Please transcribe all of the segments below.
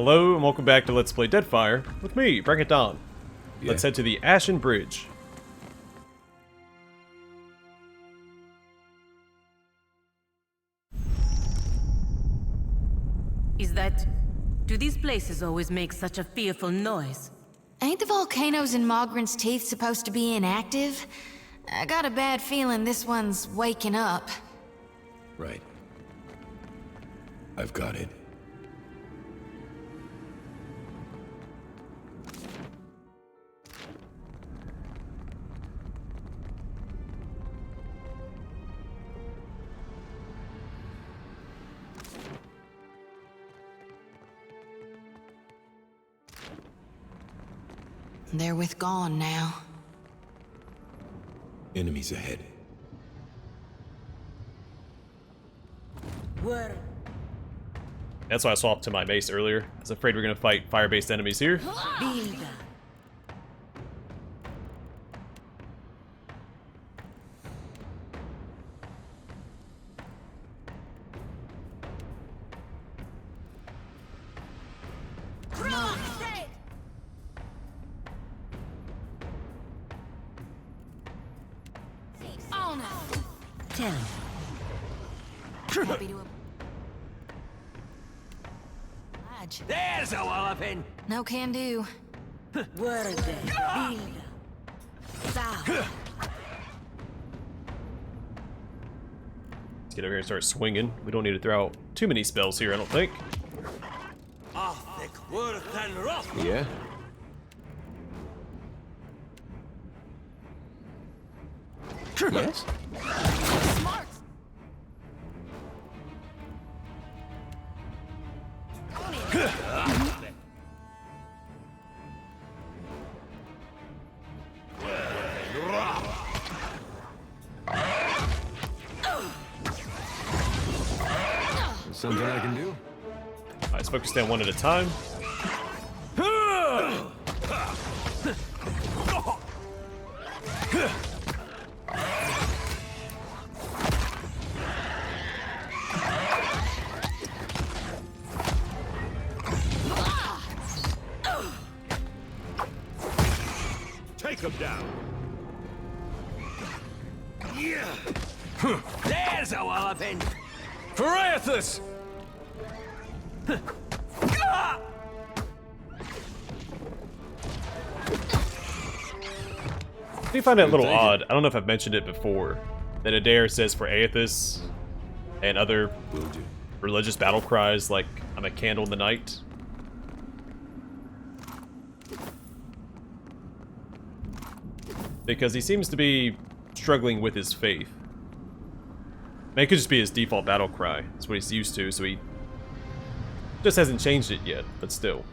Hello and welcome back to Let's Play Deadfire with me, Bring It Down. Let's head to the Ashen Bridge. Do these places always make such a fearful noise? Ain't the volcanoes in Mogren's Teeth supposed to be inactive? I got a bad feeling this one's waking up. Right. I've got it. They're withgone now. Enemies ahead. Where? That's why I swapped to my mace earlier. I was afraid we were going to fight fire-based enemies here. Build. Tell me. Happy to oblige. There's a walloping! No can do. Where are they? Build. South. Let's get over here and start swinging. We don't need to throw out too many spells here, I don't think. Thick worth and rough! Yeah? Yes? Smart. Something I can do? Alright, let's focus down one at a time. Take him down! Yeah! There's a walloping! For Rathun! I do find it a little odd. I don't know if I've mentioned it before. That Adair says for Aethys and other religious battle cries like, I'm a candle in the night. Because he seems to be struggling with his faith. I mean, it could just be his default battle cry. That's what he's used to, so he just hasn't changed it yet, but still.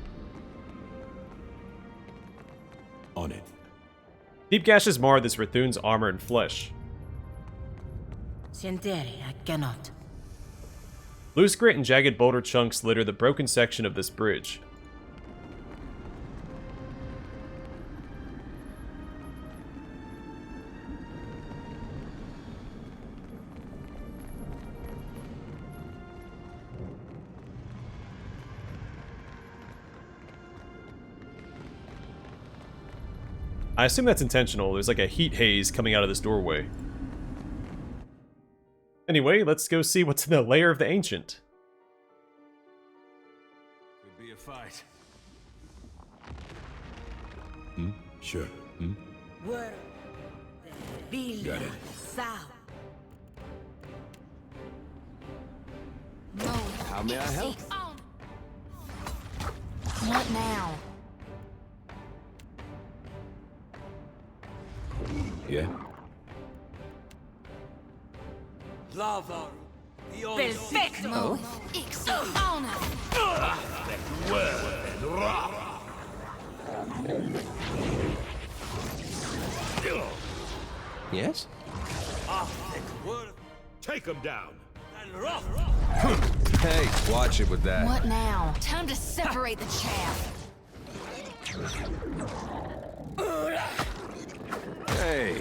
On it. Deep gashes mar this Rathun's armor and flesh. Senderi, I cannot. Loose grit and jagged boulder chunks litter the broken section of this bridge. I assume that's intentional. There's like a heat haze coming out of this doorway. Anyway, let's go see what's in the lair of the Ancient. Could be a fight. Sure. Where? Build. Got it. South. No. How may I help? What now? Yeah? Lava. Perfecto. Mo. Ixona. Yes? Take him down! And rough! Hey, watch it with that. What now? Time to separate the chaff. Hey,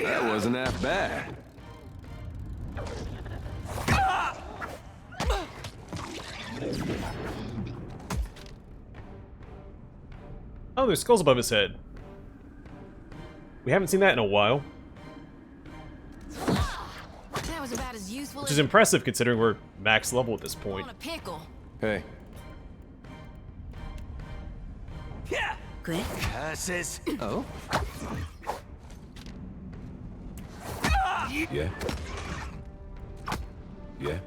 that wasn't half bad. Oh, there's skulls above his head. We haven't seen that in a while. That was about as useful Which as is impressive considering we're max level at this point. on a pickle. Hey, Yeah. Good. Curses. oh? Yeah? Yeah?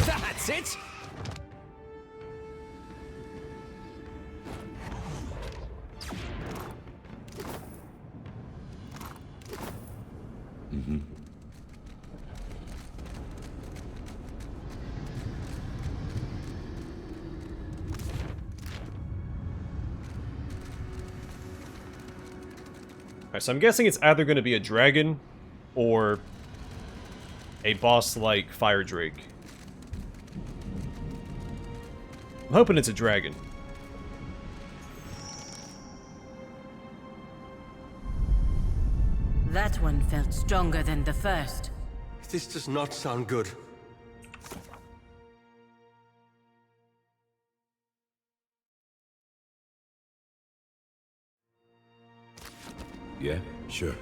That's it. Alright, so I'm guessing it's either going to be a dragon or a boss-like fire drake. I'm hoping it's a dragon. That one felt stronger than the first. This does not sound good. Yeah, sure.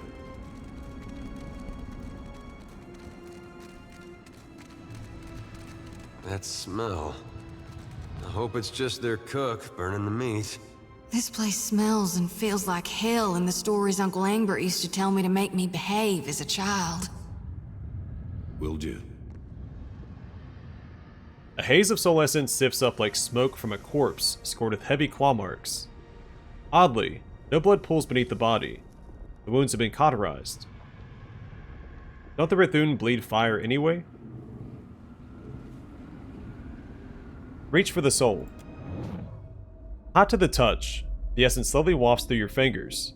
That smell. I hope it's just their cook burning the meat. This place smells and feels like hell in the stories Uncle Angbert used to tell me to make me behave as a child. Will do. A haze of soul essence sifts up like smoke from a corpse scored with heavy claw marks. Oddly, no blood pools beneath the body. The wounds have been cauterized. Don't the Rathun bleed fire anyway? Reach for the soul. Hot to the touch, the essence slowly wafts through your fingers.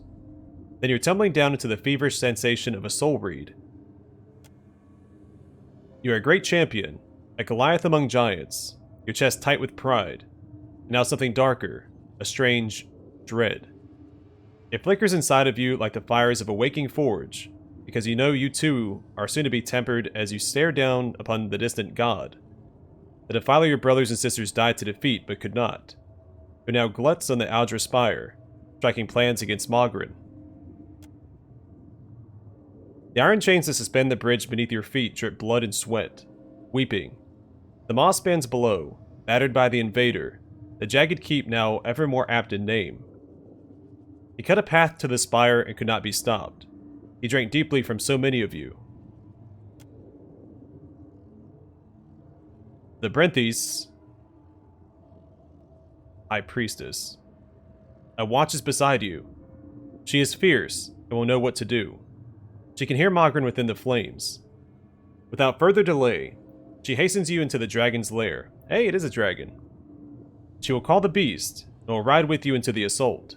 Then you're tumbling down into the feverish sensation of a soul reed. You are a great champion, a Goliath among giants, your chest tight with pride. And now something darker, a strange dread. It flickers inside of you like the fires of a waking forge, because you know you too are soon to be tempered as you stare down upon the distant god. The defiler your brothers and sisters died to defeat but could not, who now gluts on the Aldra Spire, striking plans against Mogren. The iron chains that suspend the bridge beneath your feet drip blood and sweat, weeping. The moss spans below, battered by the invader, the jagged keep now ever more apt in name. He cut a path to the spire and could not be stopped. He drank deeply from so many of you. The Brenthes, High Priestess, watches beside you. She is fierce and will know what to do. She can hear Mogren within the flames. Without further delay, she hastens you into the dragon's lair. Hey, it is a dragon. She will call the beast and will ride with you into the assault.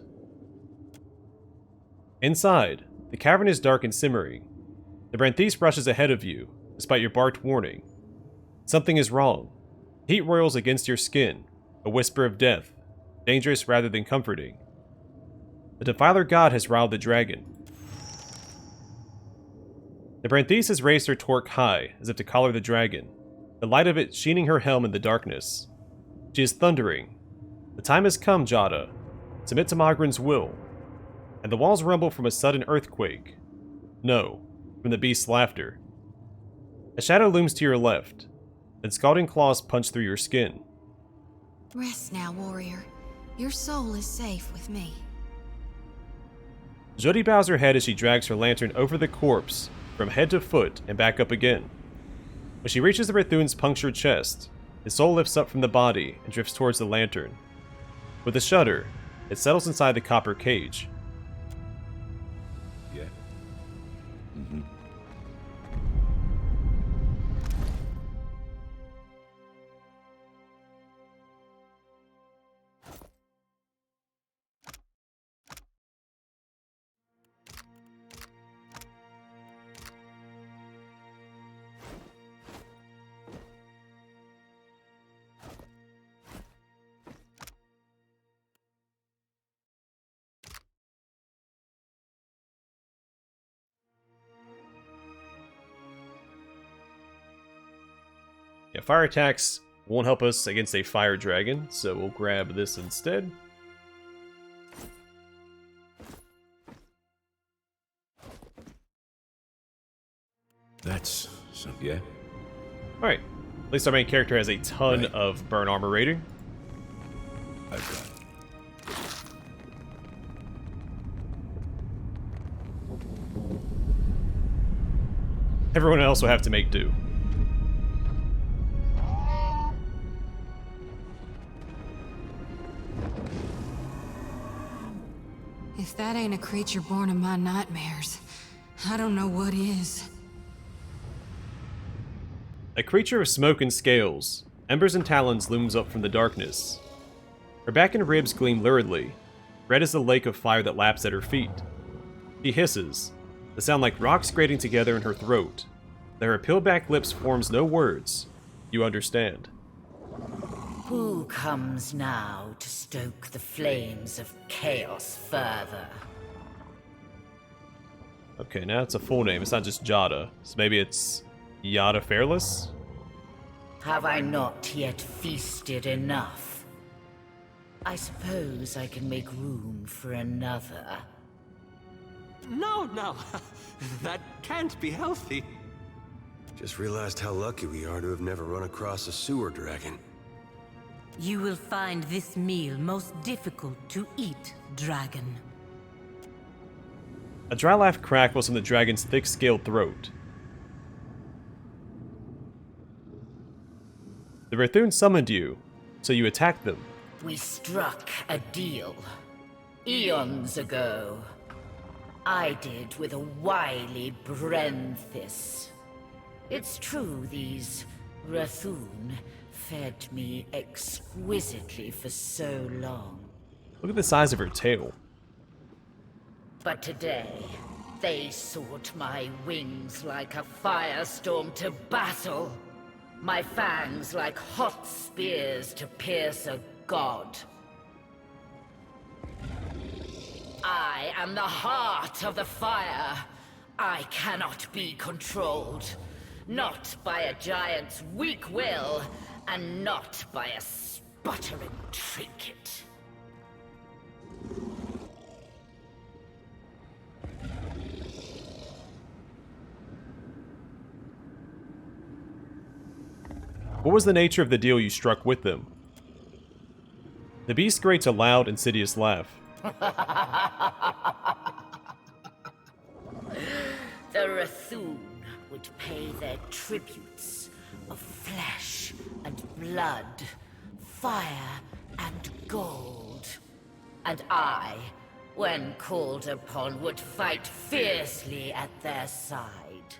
Inside, the cavern is dark and simmering. The Brenthes rushes ahead of you, despite your barked warning. Something is wrong. Heat roils against your skin, a whisper of death, dangerous rather than comforting. The defiler god has riled the dragon. The Brenthes has raised her torque high, as if to collar the dragon, the light of it sheening her helm in the darkness. She is thundering. The time has come, Jada. Submit to Mogren's will. And the walls rumble from a sudden earthquake. No, from the beast's laughter. A shadow looms to your left, then scalding claws punch through your skin. Rest now, warrior. Your soul is safe with me. Jody bows her head as she drags her lantern over the corpse, from head to foot and back up again. When she reaches the Rathun's punctured chest, his soul lifts up from the body and drifts towards the lantern. With a shudder, it settles inside the copper cage. Yeah. Yeah, fire attacks won't help us against a fire dragon, so we'll grab this instead. That's some... Yeah? Alright. At least our main character has a ton of burn armor rating. I've got it. Everyone else will have to make do. If that ain't a creature born of my nightmares, I don't know what is. A creature of smoke and scales, embers and talons looms up from the darkness. Her back and ribs gleam luridly, red as the lake of fire that laps at her feet. She hisses, the sound like rocks grating together in her throat. That her peeled-back lips forms no words. You understand. Who comes now to stoke the flames of chaos further? Okay, now it's a full name. It's not just Jada. So maybe it's Yada Fairless? Have I not yet feasted enough? I suppose I can make room for another. No, no. That can't be healthy. Just realized how lucky we are to have never run across a sewer dragon. You will find this meal most difficult to eat, dragon. A dry laugh crackles in the dragon's thick-scaled throat. The Rathun summoned you, so you attacked them. We struck a deal. Eons ago. I did with a wily Brenthis. It's true these Rathun fed me exquisitely for so long. Look at the size of her tail. But today, they sought my wings like a firestorm to battle. My fangs like hot spears to pierce a god. I am the heart of the fire. I cannot be controlled. Not by a giant's weak will, and not by a sputtering trinket. What was the nature of the deal you struck with them? The beast grates a loud, insidious laugh. The Rathun would pay their tributes of flesh and blood, fire and gold. And I, when called upon, would fight fiercely at their side.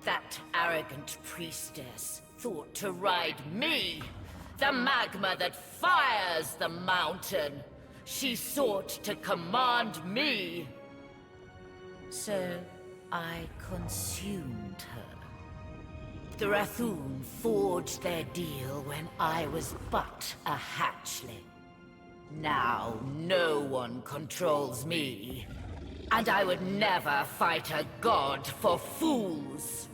That arrogant priestess thought to ride me, the magma that fires the mountain. She sought to command me. So I consumed her. The Rathun forged their deal when I was but a hatchling. Now no one controls me. And I would never fight a god for fools.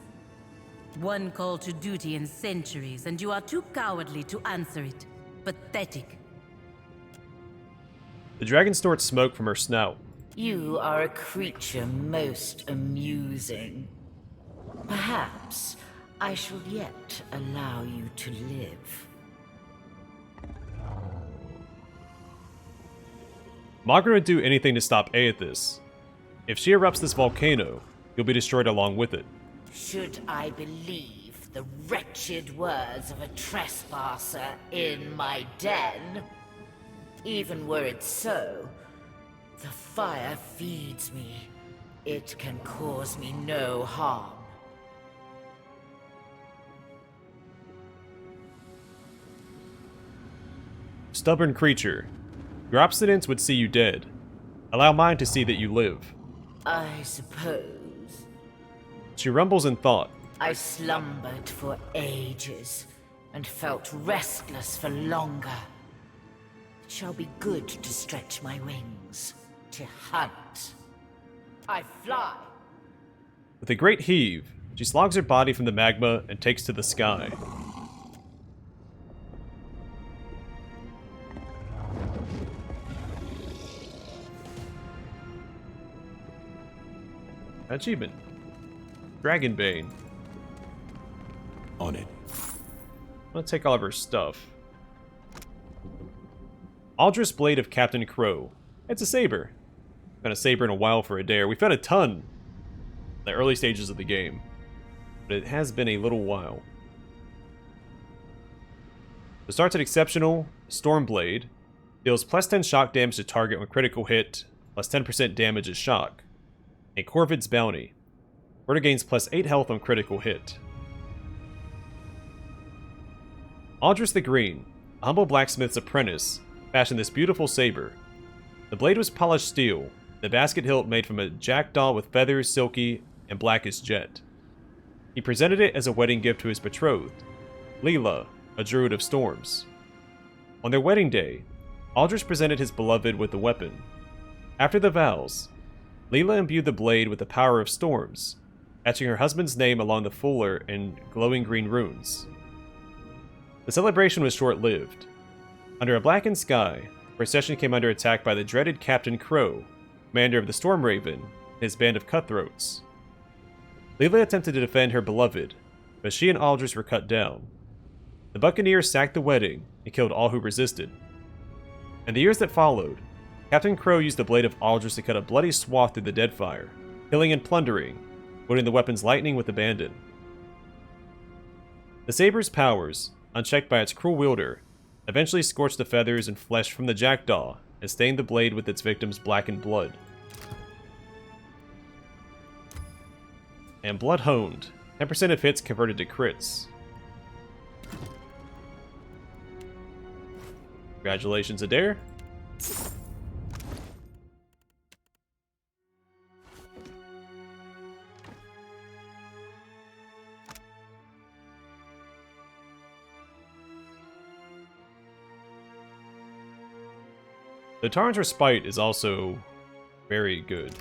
One call to duty in centuries, and you are too cowardly to answer it. Pathetic. The dragon snorts smoke from her snout. You are a creature most amusing. Perhaps I shall yet allow you to live. Margaret would do anything to stop Aethys. If she erupts this volcano, you'll be destroyed along with it. Should I believe the wretched words of a trespasser in my den? Even were it so, the fire feeds me. It can cause me no harm. Stubborn creature. Your obstinance would see you dead. Allow mine to see that you live. I suppose. She rumbles in thought. I slumbered for ages, and felt restless for longer. It shall be good to stretch my wings, to hunt. I fly. With a great heave, she slogs her body from the magma and takes to the sky. Achievement. Dragonbane. On it. I'm gonna take all of her stuff. Aldris Blade of Captain Crow. It's a saber. Found a saber in a while for a dare. We found a ton in the early stages of the game, but it has been a little while. So starts at exceptional. Stormblade deals plus 10 shock damage to target when critical hit, plus 10% damage as shock. A Corvid's Bounty. Murder gains plus 8 health on critical hit. Aldris the Green, a humble blacksmith's apprentice, fashioned this beautiful saber. The blade was polished steel, the basket hilt made from a jackdaw with feathers, silky, and black as jet. He presented it as a wedding gift to his betrothed, Leela, a druid of storms. On their wedding day, Aldris presented his beloved with the weapon. After the vows, Leela imbued the blade with the power of storms, etching her husband's name along the fuller in glowing green runes. The celebration was short-lived. Under a blackened sky, the procession came under attack by the dreaded Captain Crow, commander of the Storm Raven, and his band of cutthroats. Leela attempted to defend her beloved, but she and Aldris were cut down. The Buccaneers sacked the wedding and killed all who resisted. In the years that followed, Captain Crow used the blade of Aldris to cut a bloody swath through the Deadfire, killing and plundering, wielding the weapon's lightning with abandon. The saber's powers, unchecked by its cruel wielder, eventually scorched the feathers and flesh from the jackdaw and stained the blade with its victim's blackened blood. And Blood Honed, 10% of hits converted to crits. Congratulations, Adair. The Tarn's Respite is also very good.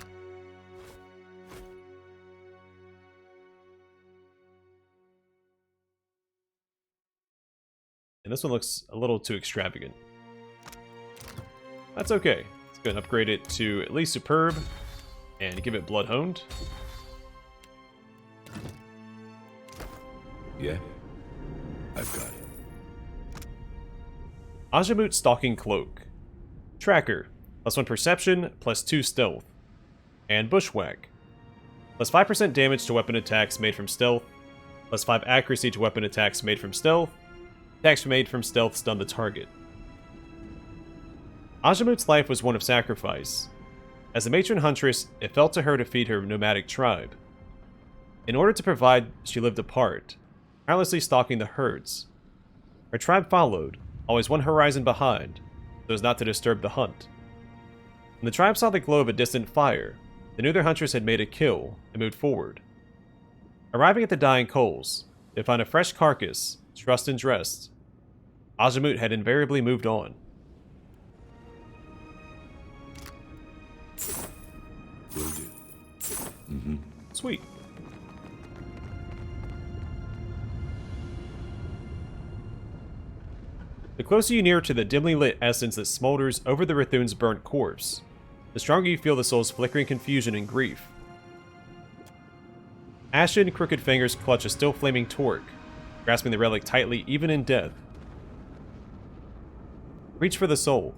And this one looks a little too extravagant. That's okay. Let's go and upgrade it to at least Superb and give it Blood Honed. Yeah? I've got it. Ajamoot Stalking Cloak. Tracker, plus 1 Perception, plus 2 Stealth. And Bushwhack, plus 5% damage to weapon attacks made from stealth, plus 5 accuracy to weapon attacks made from stealth. Attacks made from stealth stun the target. Ajamoot's life was one of sacrifice. As a matron huntress, it fell to her to feed her nomadic tribe. In order to provide, she lived apart, tirelessly stalking the herds. Her tribe followed, always one horizon behind, so as not to disturb the hunt. When the tribe saw the glow of a distant fire, they knew their huntress had made a kill and moved forward. Arriving at the dying coals, they found a fresh carcass, trussed and dressed. Ajamoot had invariably moved on. Will do. Sweet. The closer you near to the dimly lit essence that smolders over the Rathun's burnt corpse, the stronger you feel the soul's flickering confusion and grief. Ashen, crooked fingers clutch a still flaming torque, grasping the relic tightly even in death. Reach for the soul.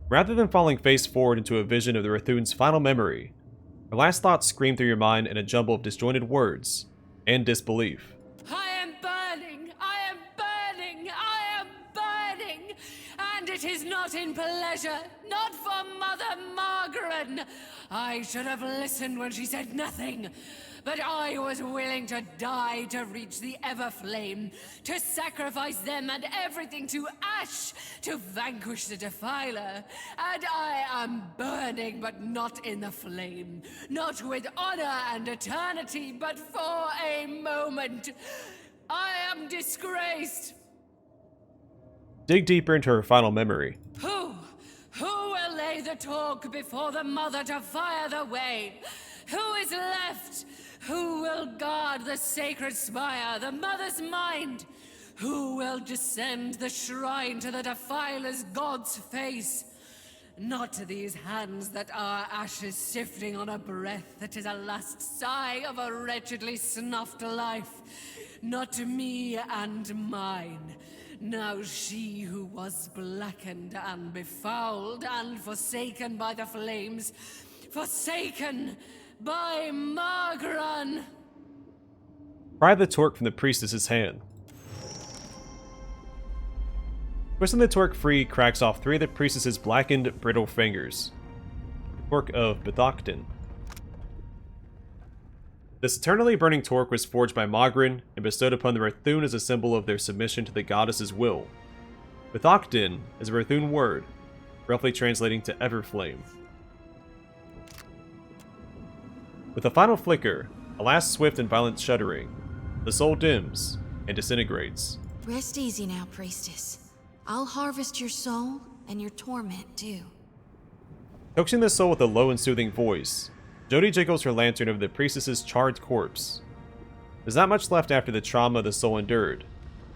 Rather than falling face forward into a vision of the Rathun's final memory, her last thoughts scream through your mind in a jumble of disjointed words and disbelief. I am burning! I am burning! I am burning! And it is not in pleasure, not for Mother Margaret. I should have listened when she said nothing. But I was willing to die to reach the Everflame, to sacrifice them and everything to ash, to vanquish the Defiler. And I am burning, but not in the flame. Not with honor and eternity, but for a moment. I am disgraced. Dig deeper into her final memory. Who will lay the talk before the mother to fire the way? Who is left? Who will guard the sacred spire, the mother's mind? Who will descend the shrine to the Defiler's god's face? Not to these hands that are ashes sifting on a breath that is a last sigh of a wretchedly snuffed life. Not to me and mine. Now she who was blackened and befouled and forsaken by the flames. Forsaken by Margran! Pry the torque from the priestess's hand. Twisting the torque free cracks off 3 of the priestess's blackened, brittle fingers. The torque of Bethocton. This eternally burning torque was forged by Magrin and bestowed upon the Rathun as a symbol of their submission to the goddess's will. Bethocton is a Rathun word, roughly translating to Everflame. With a final flicker, a last swift and violent shuddering, the soul dims and disintegrates. Rest easy now, priestess. I'll harvest your soul and your torment too. Coaxing the soul with a low and soothing voice, Jody jiggles her lantern over the priestess's charred corpse. There's not much left after the trauma the soul endured,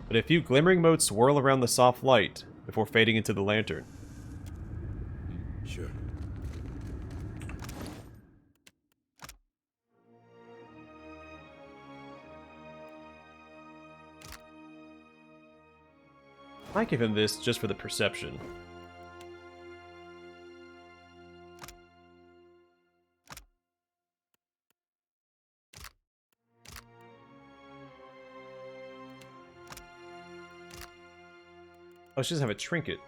but a few glimmering motes swirl around the soft light before fading into the lantern. Sure. I might give him this just for the perception. Oh, she doesn't have a trinket.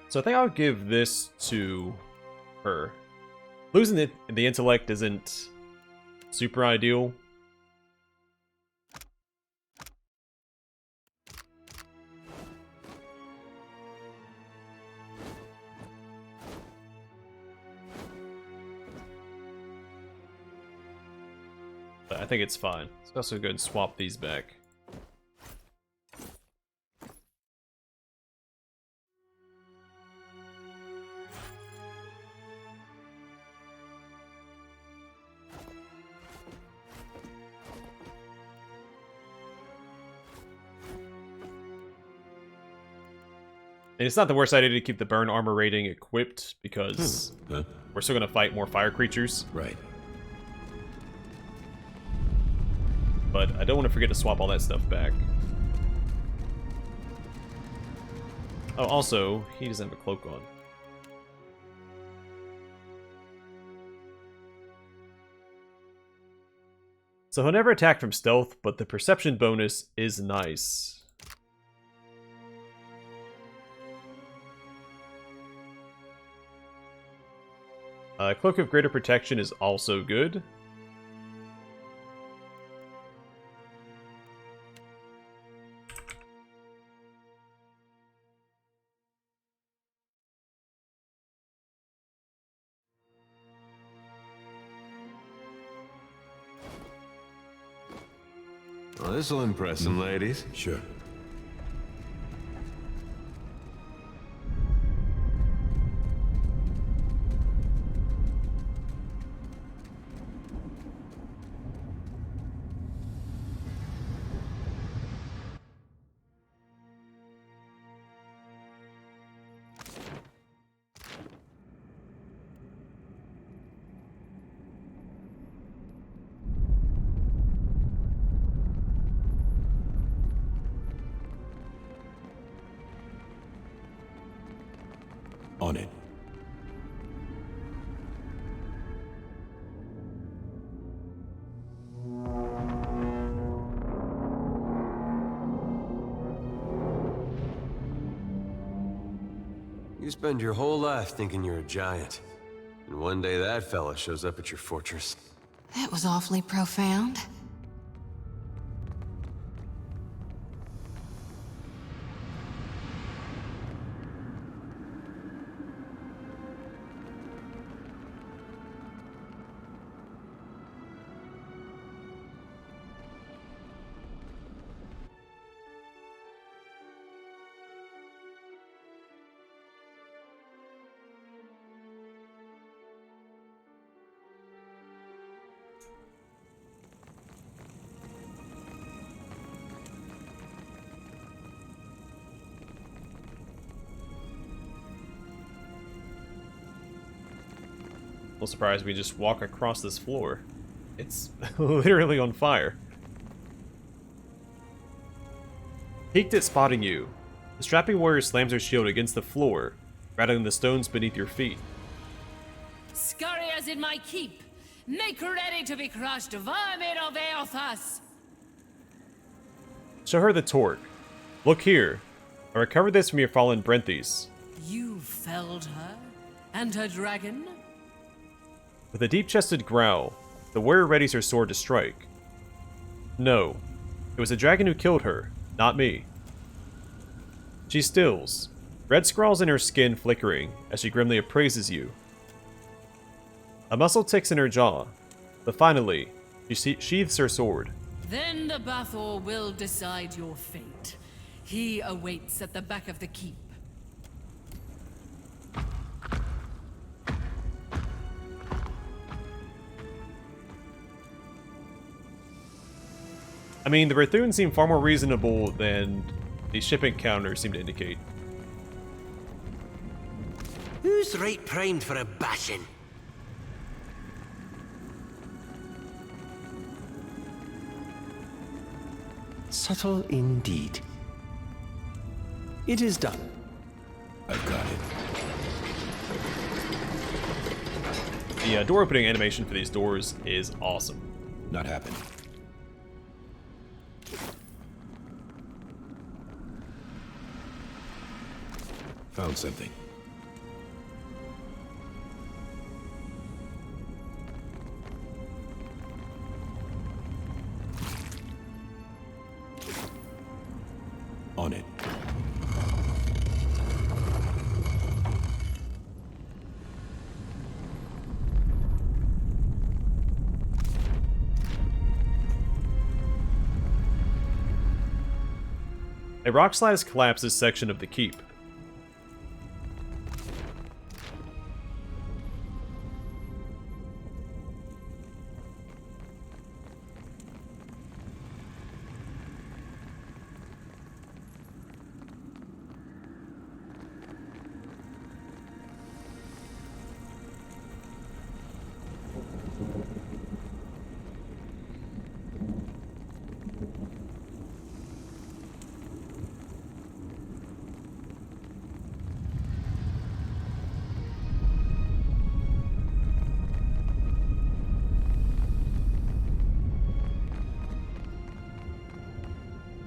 So I think I'll give this to her. Losing the intellect isn't super ideal. But I think it's fine. Let's also go and swap these back. And it's not the worst idea to keep the burn armor rating equipped, because we're still going to fight more fire creatures. Right. But I don't want to forget to swap all that stuff back. Oh, also, he doesn't have a cloak on. So he'll never attack from stealth, but the perception bonus is nice. Cloak of Greater Protection is also good. Well, this'll impress some ladies. Sure. On it. You spend your whole life thinking you're a giant. And one day that fella shows up at your fortress. That was awfully profound. little surprised we just walk across this floor. It's literally on fire. Peeked at spotting you. The strapping warrior slams her shield against the floor, rattling the stones beneath your feet. Scurriers in my keep! Make ready to be crushed, vermin of Eothas! Show her the torque. Look here. I recovered this from your fallen Brenthes. You felled her? And her dragon? With a deep-chested growl, the warrior readies her sword to strike. No. It was the dragon who killed her, not me. She stills, red scrawls in her skin flickering as she grimly appraises you. A muscle ticks in her jaw, but finally, she sheathes her sword. Then the Bathor will decide your fate. He awaits at the back of the keep. I mean, the Rathun seem far more reasonable than the ship encounter seem to indicate. Who's right primed for a bashing? Subtle indeed. It is done. I've got it. The door opening animation for these doors is awesome. Not happening. Found something. On it. A rock slide has collapsed this section of the keep.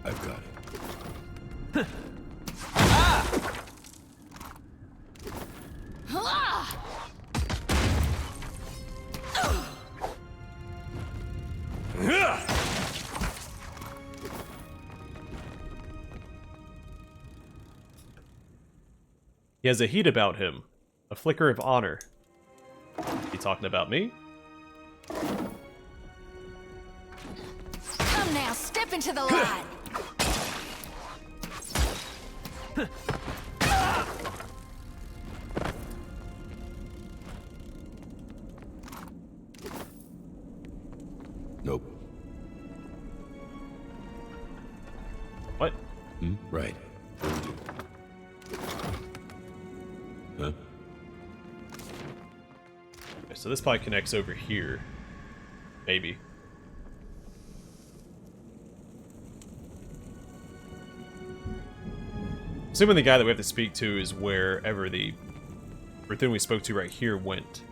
I've got it. He has a heat about him, a flicker of honor. You talking about me? Come now, step into the light. Nope. What? Right. Huh? Okay, so this probably connects over here. Maybe. Assuming the guy that we have to speak to is wherever the Rathun we spoke to right here went.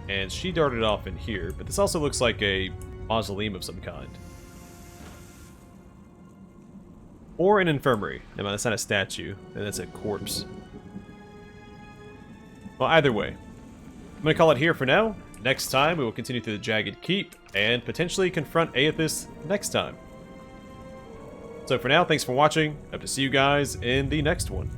And she darted off in here, but this also looks like a mausoleum of some kind. Or an infirmary. No, that's not a statue, and that's a corpse. Well, either way, I'm going to call it here for now. Next time, we will continue through the Jagged Keep, and potentially confront Aethys next time. So for now, thanks for watching. Hope to see you guys in the next one.